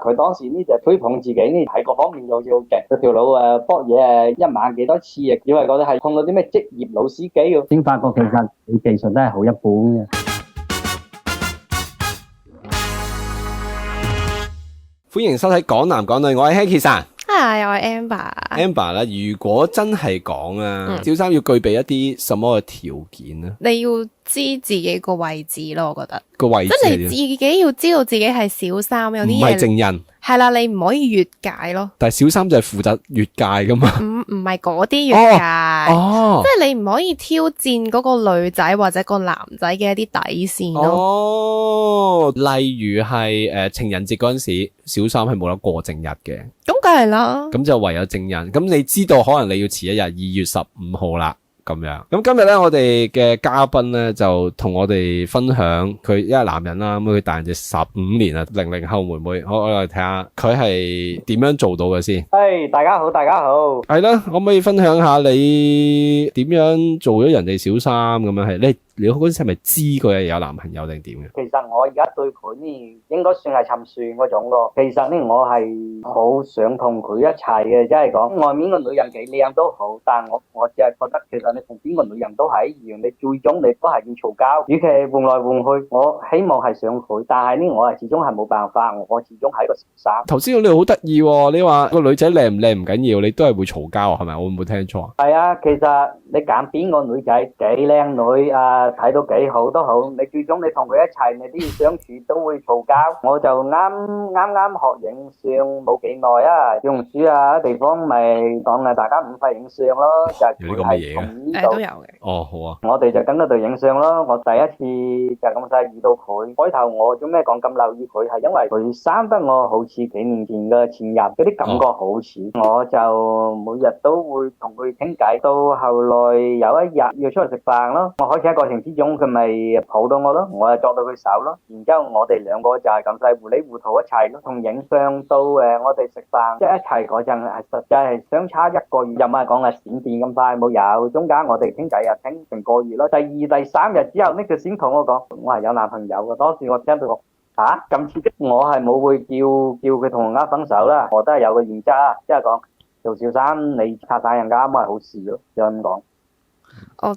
佢當時呢就吹捧自己呢喺各方面又要勁，佢條佬搏嘢一晚幾多次啊，以為覺得係碰到啲咩職業老司機喎，先發覺其實佢技術都係好一般嘅。歡迎收睇港男港女，我係 Hanky san。我係 Amber。Amber 啦，如果真係講啊，小三要具備一啲什麼嘅條件呢？你要知自己個位置咯，我覺得個位置即係你自己要知道自己係小三，有啲嘢唔係正人係啦，你唔可以越界咯。但係小三就係負責越界噶嘛？唔係嗰啲越界，即係你唔可以挑戰嗰個女仔或者個男仔嘅一啲底線咯。例如係情人節嗰陣時，小三係冇得過正日嘅，咁梗係啦。咁就唯有正人。咁你知道可能你要遲一日2月15號啦。咁樣，咁今日咧，我哋嘅嘉賓咧就同我哋分享佢，因為男人啦，咁佢大人哋15年啦，00後妹妹，我嚟睇下佢係點樣做到嘅先。大家好，大家好。係啦，可唔可以分享下你點樣做咗人哋小三咁樣？係你嗰陣時係咪知佢係有男朋友定點嘅？其實我而家對佢呢，應該算係沉船嗰種咯。其實呢，我係好想同佢一齊嘅，即係講外面個女人幾靚都好，但係我只係覺得，其實你同邊個女人都係一樣，你最終你都係要嘈交。與其換來換去，我希望係想佢，但係呢，我係始終係冇辦法，我始終係一個小三。頭先你好得意喎，你話個女仔靚唔靚唔緊要，你都係會嘈交啊？係咪？我會唔會聽錯啊？係啊，其實你揀邊個女仔幾靚女啊，睇到幾好都好，你最終你同佢一齊，你都要相處，都會嘈交。我就啱學影相冇幾耐啊，用書啊地方咪講大家免費影相咯，就係有呢個乜嘢嘅？都有嘅。哦，好啊。我哋就跟嗰度影相咯。我第一次就咁細遇到佢，開頭我做咩講咁留意佢，係因為佢生得我好似幾年前嘅前任，嗰啲感覺好似，我就每日都會同佢傾偈。到後來有一日要出嚟食飯咯，我開始喺過程之中佢咪抱到我咯，我就捉到佢手咯，然之後我哋兩個就係咁細糊里糊塗一齊咯，從影相到我哋食飯，即係一齊嗰陣係實際係相差1個月，又唔係講係閃電咁快冇有，中間我哋傾偈又傾成個月咯。第2、第3日之後呢，佢先同我講我係有男朋友嘅。當時我聽到我咁刺激，我係冇會叫佢同人家分手啦，我都係有個原則，即係講做小三你拆散人家咁係好事咯，就咁講。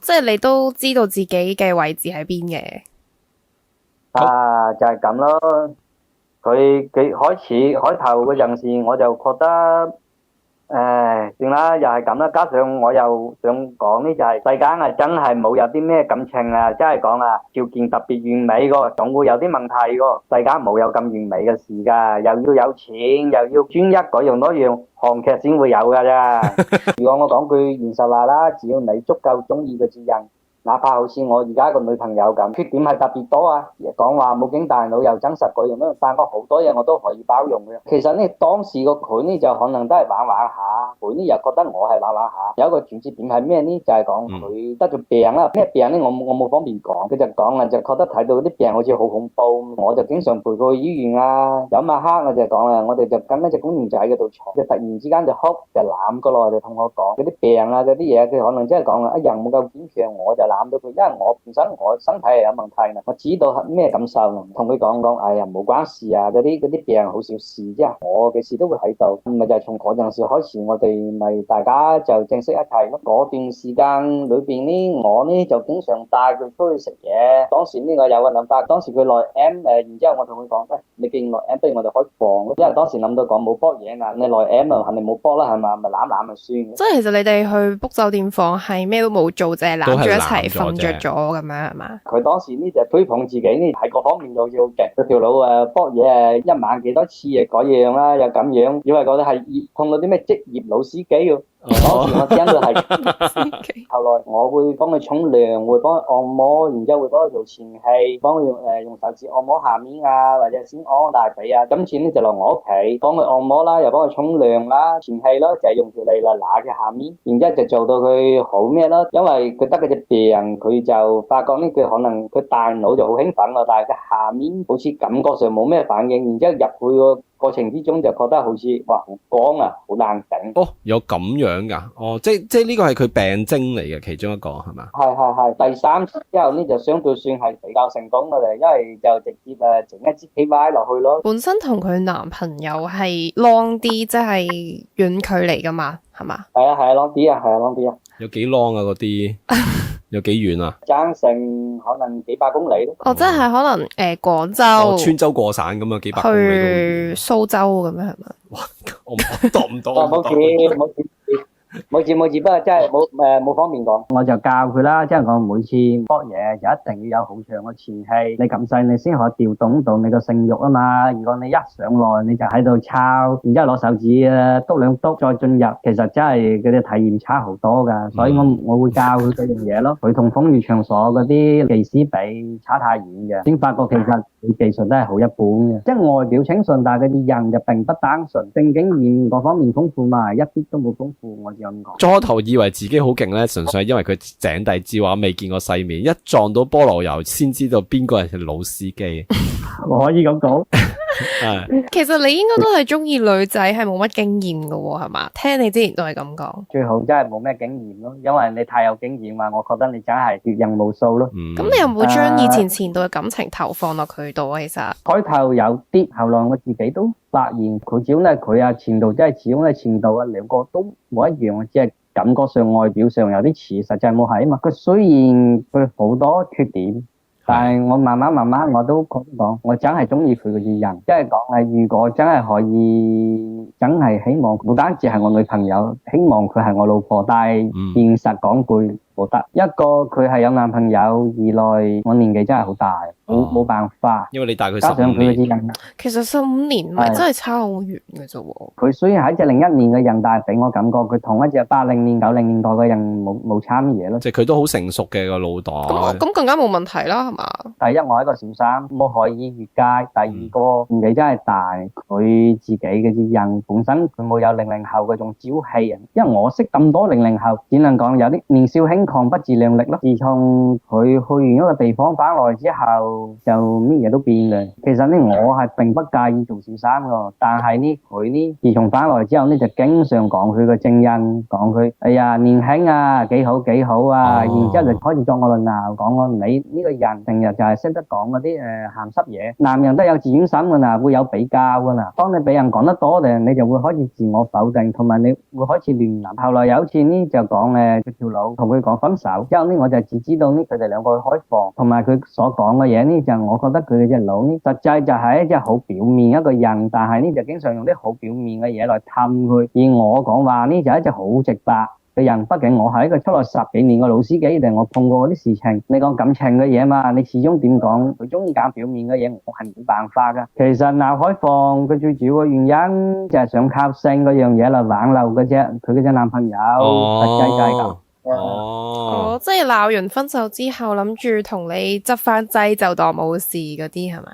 即係你都知道自己嘅位置喺邊嘅。就係咁咯。佢開頭嗰陣時，我就覺得算啦，又係咁啦。加上我又想講呢，就係世間係真係冇有啲咩感情啊，即係講條件特別完美個，總會有啲問題個。世間冇有咁完美嘅事噶，又要有錢，又要專一，嗰樣多樣，韓劇先會有噶咋。如果我講句現實話啦，只要你足夠中意個人，哪怕好似我而家個女朋友咁，缺點係特別多啊，講話冇經大腦又真實嗰樣咯，但我好多嘢我都可以包容嘅。其實呢，當時個佢呢就可能都係玩下，佢呢又覺得我係玩下。有一個轉折點係咩呢？就係講佢得咗病啦。咩病呢？我冇方便講，佢就講啦，就覺得睇到啲病好似好恐怖，我就經常陪佢去醫院啊。有晚黑我就講啦，我哋就跟一隻公園仔喺嗰度坐，就突然之間就哭，就攬過來就同我講嗰啲病啊嗰啲嘢，佢可能真係講啦，人冇夠堅強，我就攬到佢，因為我本身我身體係有問題啦，我知道咩感受，同佢講，哎呀冇關事啊，嗰啲病好小事啫，我嘅事都會喺度，咪就係從嗰陣時開始，我哋咪大家就正式一齊咯。嗰段時間裏邊呢，我呢就經常帶佢出去食嘢。當時呢我有個諗法，當時佢來 M 然之後我同佢講，你既然來 M， 不如我哋開房咯，因為當時諗到講冇搏嘢啊，你來 M 啊肯定冇搏啦，係嘛，咪攬咪算。即係其實你哋去 book 酒店房係咩都冇做，淨係攬住一齊瞓着咗咁樣係嘛？佢當時呢就吹捧自己呢喺各方面又要勁，佢條佬搏嘢一晚幾多次嗰樣啦，又咁樣，以為覺得係碰到啲咩職業老司機喎。當時我聽到係，後來我會幫佢沖涼，會幫佢按摩，然之後會幫佢做前戲，幫佢用手指按摩下面啊，或者先按大髀啊。今次呢就嚟我屋企幫佢按摩啦，又幫佢沖涼啦，前戲咯就係用條脷嚟揦佢下面，然之後就做到佢好咩咯。因為佢得嗰隻病，佢就發覺呢佢可能佢大腦就好興奮咯，但係佢下面好似感覺上冇咩反應，然之後入去過程之中就覺得好似哇好乾啊，好難頂。哦，有咁樣噶，哦，即係呢個係佢病徵嚟嘅其中一個係嘛？係，第三次之後呢就相對算係比較成功嘅啦，因為就直接整一支 KY 落去咯。本身同佢男朋友係 long 啲，即係遠距離噶嘛，係嘛？係啊，long 啲啊，係啊，long 啲啊。有幾 long 啊嗰啲？有幾遠啊？爭成可能幾百公里咯。哦，即係可能廣州、穿州過省咁啊，幾百公里去蘇州咁樣係咪？哇！我度唔到。冇字，不過真係冇方便講。我就教佢啦，即係我每次搏嘢就一定要有好長嘅前戲，你咁細你先可以調動到你個性慾啊嘛。如果你一上來你就喺度抄，然之後攞手指篤兩篤再進入，其實真係嗰啲體驗差好多㗎。所以我會教佢嗰樣嘢咯。佢同風月場所嗰啲技師比差太遠嘅，先發覺其實佢技術都係好一般嘅，即係外表清純，但係佢啲人就並不單純，正經驗各方面豐富嘛，一啲都冇豐富。我咁講，初頭以為自己好勁咧，純粹係因為佢井底之蛙，未見過世面，一撞到菠蘿油先知道邊個係老司機。我可以咁講。其實你應該都係中意女仔，係冇乜經驗㗎喎，係嘛？聽你之前都係咁講。最好真係冇咩經驗咯，因為你太有經驗嘛，我覺得你真係閱人無數咯。咁你有冇將以前前度嘅感情投放落佢度啊？其實開頭有啲，後來我自己都發現佢始終都係佢啊，前度真係始終係前度啊，兩個都冇一樣，只係感覺上外表上有啲似，實際冇係啊嘛。佢雖然佢好多缺點。但係我慢慢我都覺得講，我真係中意佢嘅人，即係講係如果真係可以，真係希望唔單止係我女朋友，希望佢係我老婆，但係現實講句冇得，一個佢係有男朋友，二來我年紀真係好大，冇辦法，因為你大佢加上佢嘅人，其實15年唔係真係差好遠嘅啫喎。佢雖然係一隻01年嘅人，但係俾我感覺佢同一隻80年、90年代嘅人冇差乜嘢咯。即係佢都好成熟嘅個腦袋。咁更加冇問題啦，係嘛？第一，我係一個小三，冇可以越界；第二個年紀真係大，佢自己嘅人本身佢冇有00後嗰種朝氣啊。因為我識咁多00後，只能講有啲年少輕狂、不自量力咯。自從佢去完一個地方翻來之後，就乜嘢都變嘅。其實呢，我係並不介意做小三㗎，但係呢，佢呢自從翻來之後呢，就經常講佢嘅正印，講佢哎呀年輕啊，幾好啊，然之後就開始作我論鬧，講我你呢個人成日就係識得講嗰啲鹹濕嘢。男人都有自尊心㗎嗱，會有比較㗎嗱。當你俾人講得多嘅，你就會開始自我否定，同埋你會開始亂諗。後來有一次呢，就講佢條佬同佢講分手，之後呢我就只知道呢佢哋兩個開房，同埋佢所講嘅嘢呢，就我覺得佢嘅隻佬呢，實際就係一隻好表面一個人，但係呢就經常用啲好表面嘅嘢來氹佢。而我講話呢就係一隻好直白嘅人，畢竟我係一個出來10幾年嘅老司機，定我碰過嗰啲事情。你講感情嘅嘢嘛，你始終點講？佢中意搞表面嘅嘢，我係冇辦法噶。其實鬧開放，佢最主要嘅原因就係想靠性嗰樣嘢嚟挽留嘅啫。佢嗰隻男朋友，實際就係咁。哦，即係鬧完分手之後，諗住同你執翻劑就當冇事嗰啲係嘛？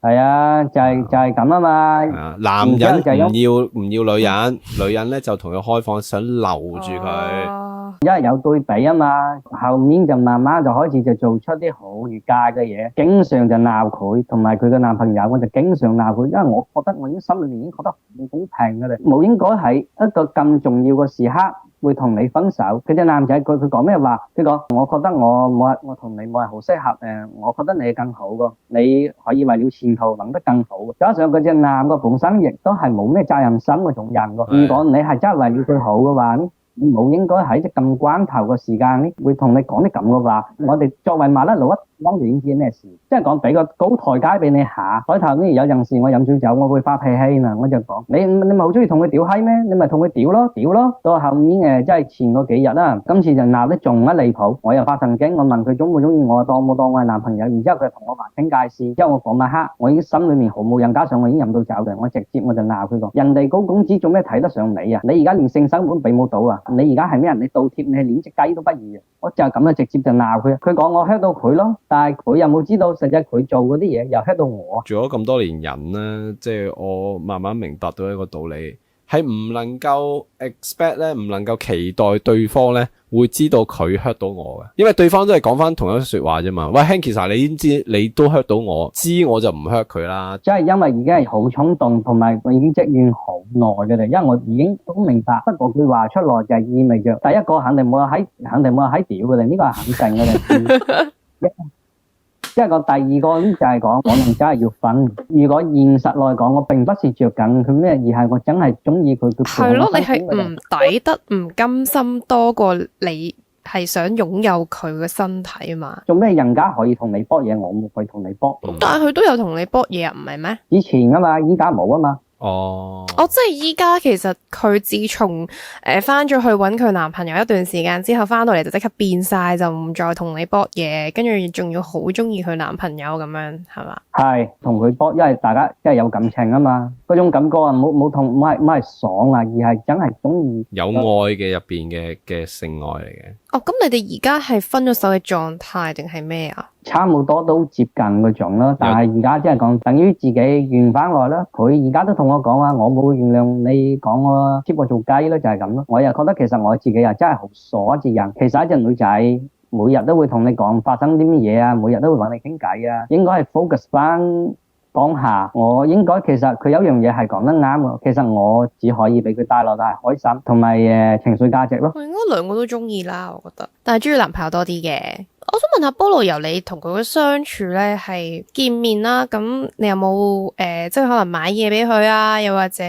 係啊，就係咁啊嘛。男人唔要女人，女人咧就同佢開放，想留住佢。因為有對比啊嘛，後面就慢慢就開始就做出啲好越界嘅嘢，經常就鬧佢，同埋佢嘅男朋友，我就經常鬧佢，因為我覺得我已經心裏面已經覺得好唔公平㗎啦，冇應該喺一個咁重要嘅時刻會同你分手。佢隻男仔佢講咩話？佢講我覺得我同你冇係好適合，我覺得你更好㗎，你可以為了前途諗得更好。加上佢隻男嘅本身亦都係冇咩責任心嗰種人㗎。如果你係真係為了佢好嘅話，你冇應該喺啲咁關頭嘅時間呢，會同你講啲咁嘅話。我哋作為麻甩佬，當然已經知咩事，即係講俾個高台階俾你下。開頭呢有陣時我飲醉酒，我會發脾氣嘛，我就講你咪好中意同佢屌閪咩？你咪同佢屌咯。到後面即係前嗰幾日啦，今次就鬧得仲一離譜。我又發神經，我問佢中唔中意我，當冇當我係男朋友。然之後佢同我劃清界線，之後我嗰晚黑我已經心裏面毫無癮，加上我已經飲到酒嘅，我直接我就鬧佢講：人哋高工資做咩睇得上你啊？你而家連性生活都俾冇到啊！你而家係咩人？你倒貼，你係連隻雞都不如啊！我就咁樣直接就鬧佢。佢講我 hurt 到佢咯。但係佢又冇知道，實際佢做嗰啲嘢又 hurt 到我。做咗咁多年人咧，即係我慢慢明白到一個道理，係唔能夠 expect 咧，唔能夠期待對方咧會知道佢 hurt 到我嘅，因為對方都係講翻同一說話啫嘛。喂 Hank， 其實你已經知你都 hurt 到我，知我就唔 hurt 佢啦。即係因為已經係好衝動，同埋我已經積怨好耐嘅啦。因為我已經都明白，不過句話出來就係意味着第一個肯定冇人喺屌嘅啦，呢個係肯定嘅啦。即係個第二個就係講，可能真係要分。如果現實來講，我並不是着緊佢咩，而係我真係中意佢。係咯，你係唔抵得、唔甘心多過你係想擁有佢嘅身體啊嘛。做咩人家可以同你搏嘢，我冇去同你搏。但係佢都有同你搏嘢啊，唔係咩？以前啊嘛，依家冇啊嘛。哦，即係依家其實佢自從翻咗去揾佢男朋友一段時間之後，翻到嚟就即刻變晒，就唔再同你搏嘢，跟住仲要好中意佢男朋友咁樣，係嘛？係同佢搏，因為大家即係有感情啊嘛，嗰種感覺啊，冇係爽啊，而係真係中意有愛嘅入邊嘅性愛嚟嘅。咁你哋而家係分咗手嘅狀態定係咩啊？差唔多都接近嗰種咯，但係而家即係講等於自己原翻來啦。佢而家都同我講話，我冇原諒你講我貼我做雞咯，就係咁咯。我又覺得其實我自己又真係好傻一隻人。其實一隻女仔每日都會同你講發生啲乜嘢啊，每日都會揾你傾偈啊，應該係 focus 翻當下。我應該其實佢有樣嘢係講得啱嘅，其實我只可以俾佢帶來係開心同埋情緒價值咯。我應該兩個都中意啦，我覺得，但係中意男朋友多啲嘅。我想問下菠蘿油，你同佢嘅相處咧係見面啦，咁你有冇即係可能買嘢俾佢啊，又或者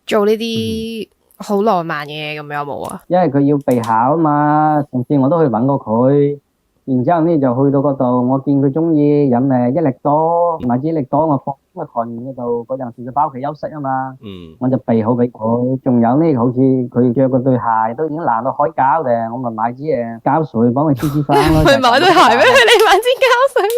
做呢啲好浪漫嘅嘢咁有冇啊？因為佢要備考啊嘛，上次我都去揾過佢。然之後呢就去到嗰度，我見佢中意飲益力多，買支益力多，我放喺台面嗰度，嗰陣時就翻屋企休息啊嘛。我就備好俾佢。仲有呢，好似佢着嗰對鞋都已經爛到開膠嘅，我咪買支膠水幫佢黐黐翻咯。佢買對鞋俾佢，你買支膠水。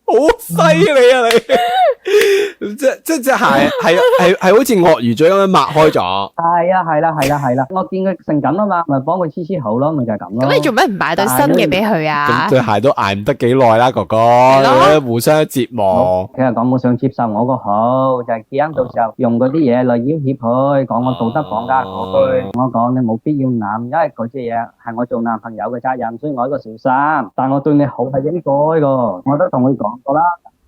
好犀利啊你！即隻鞋係好似鱷魚嘴咁樣擘開咗。係啦，我見佢成咁啊嘛，咪幫佢黐好咯，咪就係咁咯。咁你做咩唔買對新嘅俾佢啊？咁對鞋都捱唔得幾耐啦，哥哥，互相折磨。其實講冇想接受我個好，就係驚到時候用嗰啲嘢嚟要挾佢，講我道德綁架佢。我講你冇必要諗，因為嗰啲嘢係我做男朋友嘅責任，所以我一個小三。但我對你好係應該個，我都同佢講過啦。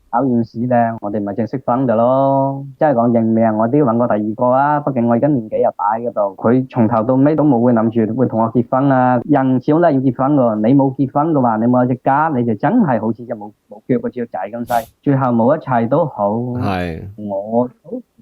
考完試咧，我哋咪正式分嘅咯。即係講認命，我都要揾個第二個啊。畢竟我而家年紀又大嗰度，佢從頭到尾都冇會諗住會同我結婚啊。人少咧要結婚噶，你冇結婚嘅話，你冇有隻家，你就真係好似隻冇腳個雀仔咁細。最後冇一切都好，係我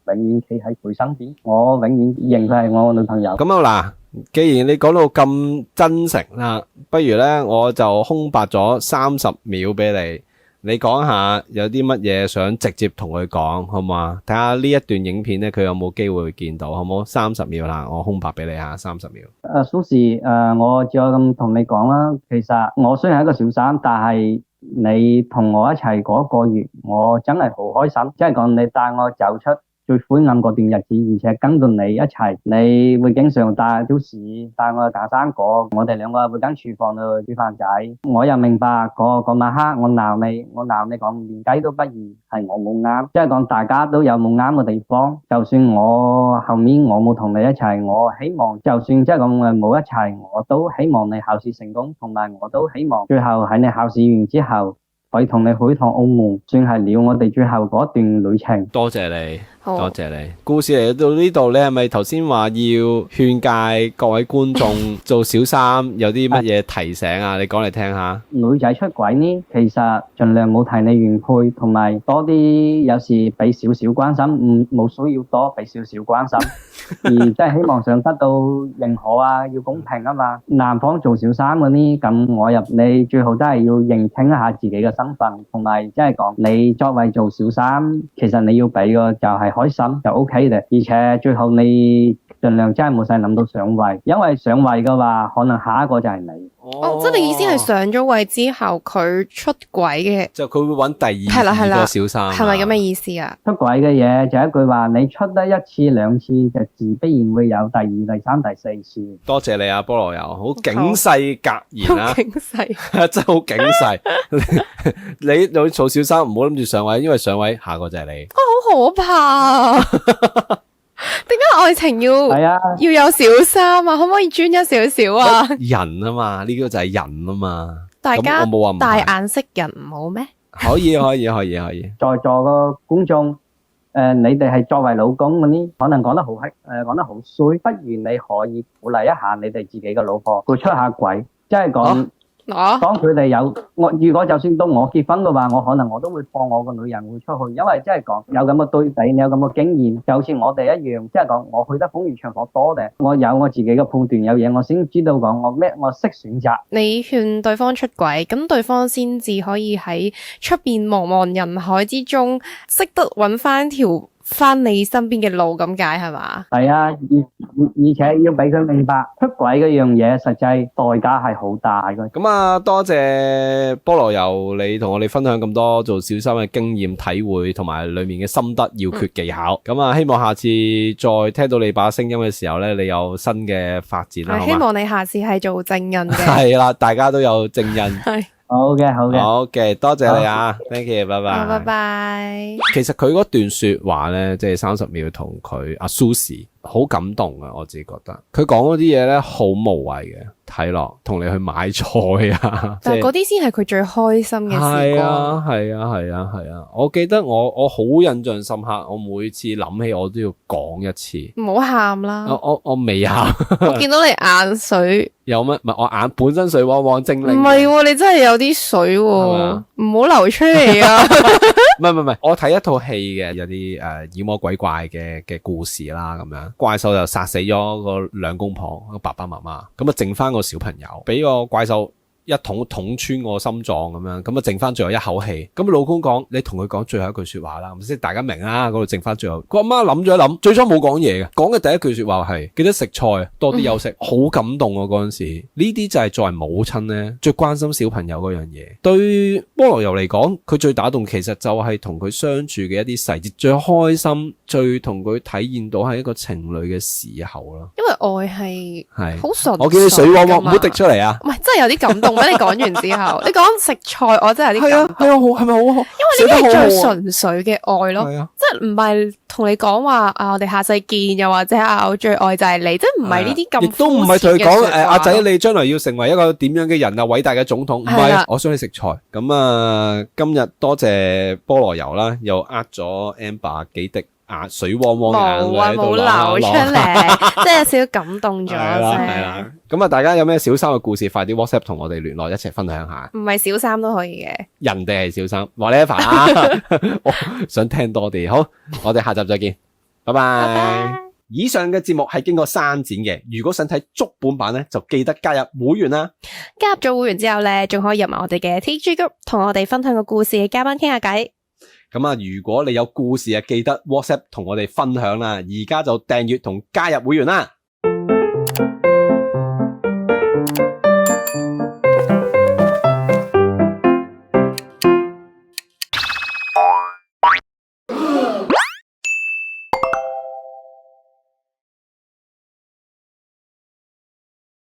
永遠企喺佢身邊，我永遠認佢係我女朋友。咁啊嗱，既然你講到咁真誠啦，不如咧我就空白咗30秒俾你。你講下有啲乜嘢想直接同佢講，好唔好啊？睇下呢一段影片咧，佢有冇機會見到，好唔好？30秒啦，我空白俾你下30秒。Sushi，我只有咁同你講啦。其實我雖然係一個小三，但係你同我一齊嗰個月，我真係好開心。即係講你帶我走出最灰暗嗰段日子，而且跟住你一齊，你會經常帶超市，帶我去行山果，我哋兩個會間廚房度煮飯仔。我又明白嗰晚黑我鬧你講連雞都不如，係我冇啱，即係講大家都有冇啱嘅地方。就算我後面我冇同你一齊，我希望就算即係講冇一齊，我都希望你考試成功，同埋我都希望最後喺你考試完之後可以同你去趟澳門，算係了我哋最後嗰段旅程。多謝你，多謝你。故事嚟到呢度，你係咪頭先話要勸誡各位觀眾做小三有啲乜嘢提醒啊？你講嚟聽下。女仔出軌呢，其實盡量冇提你原配，同埋多啲有時俾少少關心，冇需要多俾少少關心，而即係希望想得到認可啊，要公平啊嘛。男方做小三嗰啲，咁我入你最好都係要認清一下自己嘅身份，同埋即係講你作為做小三，其實你要俾個就係開心就 OK 嘅，而且最後你盡量真係冇使諗到上位，因為上位嘅話，可能下一個就係你。即係你意思係上咗位之後佢出軌嘅，就佢會揾第二個小三，係咪咁嘅意思啊？出軌嘅嘢就一句話，你出得一次兩次，就自必然會有第二、第三、第四次。多謝你啊，菠蘿油，好警世格言啊，警世真係好警世。你做小三唔好諗住上位，因為上位下個就係你。好可怕啊！點解愛情係啊，要有小三啊？可唔可以專一少少啊？人啊嘛，呢個就係人啊嘛。大家咁我冇話唔係大眼識人唔好咩？可以。在座個觀眾，你哋係作為老公嗰啲，可能講得好講得好衰，不如你可以鼓勵一下你哋自己嘅老婆，佢出下軌，即係講。當佢哋有我，如果就算到我結婚嘅話，我可能我都會放我個女人會出去，因為即係講有咁嘅對比，你有咁嘅經驗，就好似我哋一樣，即係講我去得風月場所多嘅，我有我自己嘅判斷，有嘢我先知道講我識選擇。你勸對方出軌，咁對方先至可以喺出邊茫茫人海之中，識得揾翻條翻你身邊嘅路，咁解係嘛？係啊，而且要俾佢明白出軌嗰樣嘢，實際代價係好大嘅。咁啊，多謝菠蘿油你同我哋分享咁多做小三嘅經驗體會，同埋裏面嘅心得要訣技巧。咁啊，希望下次再聽到你把聲音嘅時候咧，你有新嘅發展啦。希望你下次係做證人嘅。係啦，大家都有證人。係。好嘅，好嘅，多謝你啊 ，thank you，拜拜，拜拜。其實佢嗰段說話咧，即係30秒同佢阿 Susie 好感動啊，我自己覺得佢講嗰啲嘢咧好無謂嘅，睇落同你去買菜啊，但係嗰啲先係佢最開心嘅時光。係啊，我記得我好印象深刻，我每次諗起我都要講一次。唔好喊啦！我未喊，我見到你眼水。有乜？唔係我眼本身水汪汪精靈。唔係喎，你真係有啲水喎，唔好流出嚟啊！唔係，我睇一套戲嘅，有啲妖魔鬼怪嘅故事啦，咁樣怪獸就殺死咗個兩公婆，個爸爸媽媽，咁啊剩翻個小朋友，俾個怪獸一捅穿我心臟咁樣，咁啊剩翻最後一口氣。咁老公講：你同佢講最後一句說話啦，咁先大家明啦。嗰度剩翻最後，個阿媽諗咗一諗，最初冇講嘢嘅，講嘅第一句說話係記得食菜，多啲休息，好感動啊！嗰陣時呢啲就係作為母親咧最關心小朋友嗰樣嘢。對菠蘿油嚟講，佢最打動其實就係同佢相處嘅一啲細節，最開心、最同佢體驗到係一個情侶嘅時候啦。因為愛係好純，我見你水汪汪，唔好滴出嚟啊！唔係，真係有啲感動。俾你講完之後，你講食菜，我真係有啲感動。係啊，好係咪好好？因為呢啲係最純粹嘅愛咯，係啊，即係唔係同你講話啊，我哋下世見，又或者啊，我最愛就係你，即係唔係呢啲咁。亦都唔係同佢講阿仔，你將來要成為一個點樣嘅人啊，偉大嘅總統。唔係，我想你食菜。咁啊，今日多謝菠蘿油啦，又呃咗 Amber 幾滴水汪汪眼淚喺度冇流出嚟，即係有少少感動咗啫。係啦，咁啊，大家有咩小三嘅故事，快啲 WhatsApp 同我哋聯絡，一齊分享下。唔係小三都可以嘅，人哋係小三，話你一煩啦。我想聽多啲，好，我哋下集再見，拜拜。以上嘅節目係經過刪剪嘅，如果想睇足本版咧，就記得加入會員啦。加入咗會員之後咧，仲可以入埋我哋嘅 TG Group，同我哋分享個故事嘅嘉賓傾下偈。咁啊，如果你有故事啊，記得 WhatsApp 同我哋分享啦。而家就訂閱同加入會員啦。